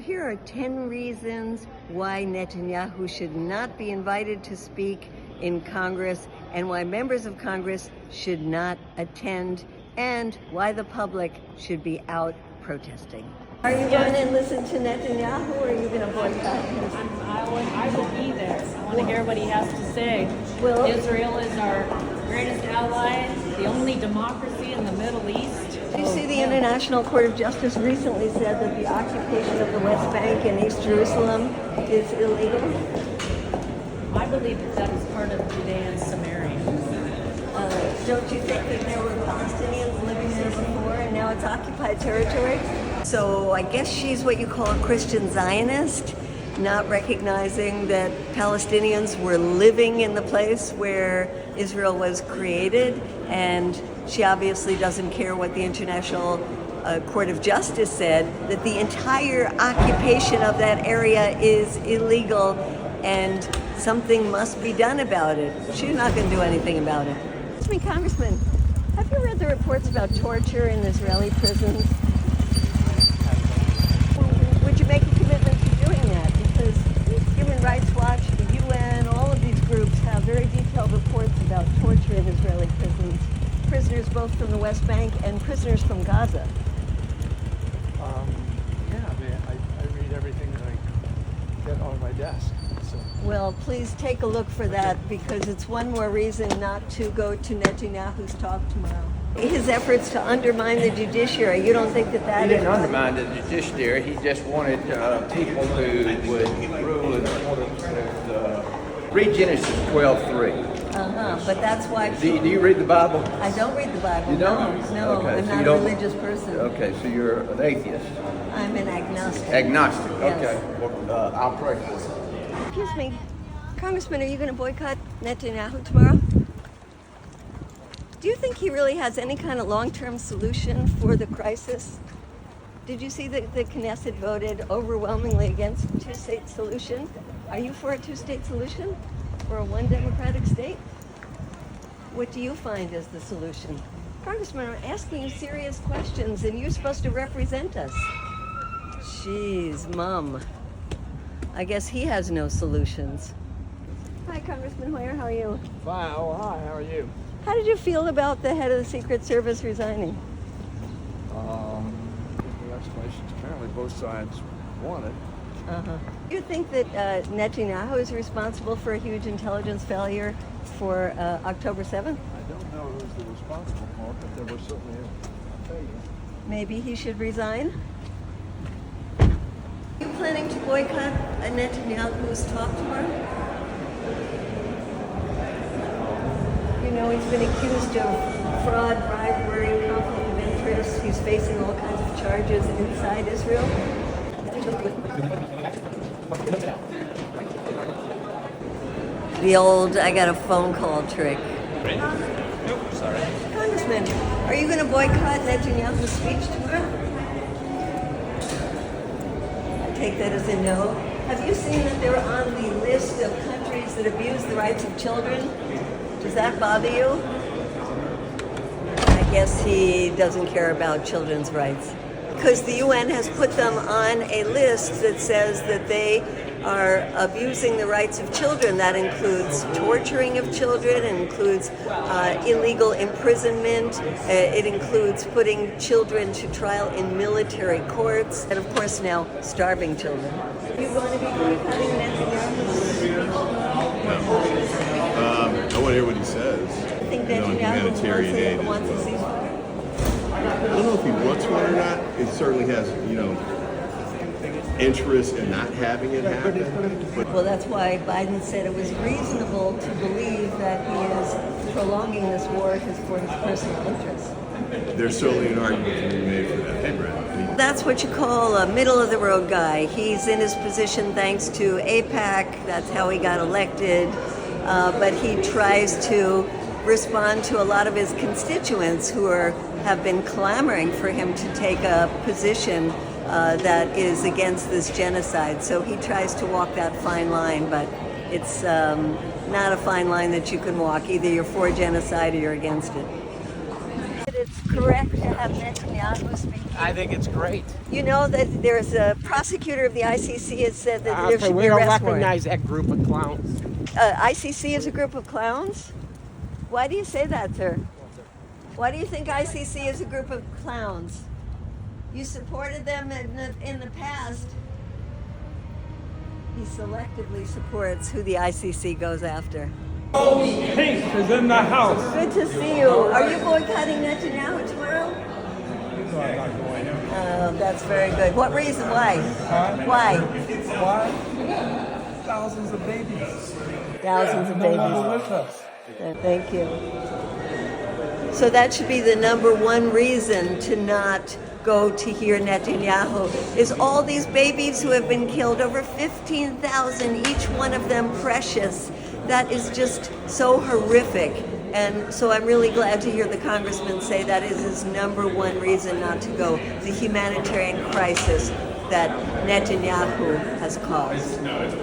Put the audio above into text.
Here are 10 reasons why Netanyahu should not be invited to speak in Congress, and why members of Congress should not attend, and why the public should be out protesting. Are you going to listen to Netanyahu, or are you going to boycott him? I will be there. I want to hear what he has to say. Well, Israel is our greatest ally, the only democracy in the Middle East. You see, the International Court of Justice recently said that the occupation of the West Bank and East Jerusalem is illegal. I believe that is part of Judea and Samaria. Don't you think that there were Palestinians living there before and now it's occupied territory? So I guess she's what you call a Christian Zionist, not recognizing that Palestinians were living in the place where Israel was created, and she obviously doesn't care what the International Court of Justice said, that the entire occupation of that area is illegal and something must be done about it. She's not going to do anything about it. Excuse me, Congressman, have you read the reports about torture in Israeli prisons? Would you make a commitment to doing that? Because Human Rights Watch, the UN, all of these groups have very detailed reports about torture in Israeli prisons. Prisoners both from the West Bank and prisoners from Gaza. I read everything that I get on my desk. So. Well, please take a look for that, because it's one more reason not to go to Netanyahu's talk tomorrow. His efforts to undermine the judiciary, you don't think that He didn't undermine the judiciary. He just wanted people who would rule in accordance with read Genesis 12:3. But that's why... Do you read the Bible? I don't read the Bible. You don't? No, Okay, I'm so not you a don't- religious person. Okay, so you're an atheist. I'm an agnostic. Agnostic. Yes. Okay. Well, I'll pray for you. Excuse me, Congressman, are you going to boycott Netanyahu tomorrow? Do you think he really has any kind of long-term solution for the crisis? Did you see that the Knesset voted overwhelmingly against a two-state solution? Are you for a two-state solution? For a one democratic state? What do you find as the solution? Congressman, I'm asking you serious questions, and you're supposed to represent us. Jeez, Mom. I guess he has no solutions. Hi, Congressman Hoyer, how are you? Fine. Oh, hi. How are you? How did you feel about the head of the Secret Service resigning? The explanations, apparently both sides want it. Do you think that Netanyahu is responsible for a huge intelligence failure for October 7th? I don't know who's the responsible for it, but there was certainly a failure. Maybe he should resign? Are you planning to boycott Netanyahu's talk tomorrow? You know, he's been accused of fraud, bribery, conflict of interest. He's facing all kinds of charges inside Israel. The old, I got a phone call trick. Nope, sorry. Congressman, are you going to boycott Netanyahu's speech tomorrow? I take that as a no. Have you seen that they're on the list of countries that abuse the rights of children? Does that bother you? I guess he doesn't care about children's rights. Because the UN has put them on a list that says that they are abusing the rights of children. That includes torturing of children, it includes illegal imprisonment, it includes putting children to trial in military courts, and of course now starving children. Are you going to be boycotting Netanyahu's speech? I want to hear what he says. I think You know, Netanyahu humanitarian aid wants a is- ceasefire. I don't know if he wants one or not. It certainly has, interest in not having it happen. But Well, that's why Biden said it was reasonable to believe that he is prolonging this war for his personal interests. there's certainly an argument to be made for that. Hey, Brad. That's what you call a middle-of-the-road guy. He's in his position thanks to AIPAC. That's how he got elected. But he tries to respond to a lot of his constituents who have been clamoring for him to take a position that is against this genocide. So he tries to walk that fine line, but it's not a fine line that you can walk. Either you're for genocide or you're against it. It's correct to have Netanyahu speak? I think it's great. You know that there's a prosecutor of the ICC has said that there should we be don't arrest warrant. recognize that group of clowns. ICC is a group of clowns? Why do you say that, sir? Why do you think ICC is a group of clowns? You supported them in the past. He selectively supports who the ICC goes after. Pink is in the house. Good to see you. Are you boycotting Netanyahu tomorrow? No, I'm not going. Oh, that's very good. What reason? Why? Why? Why? Thousands of babies. Thousands of No longer babies. with us. Thank you. So that should be the number one reason to not go to hear Netanyahu, is all these babies who have been killed, over 15,000, each one of them precious. That is just so horrific. And so I'm really glad to hear the congressman say that is his number one reason not to go, the humanitarian crisis that Netanyahu has caused.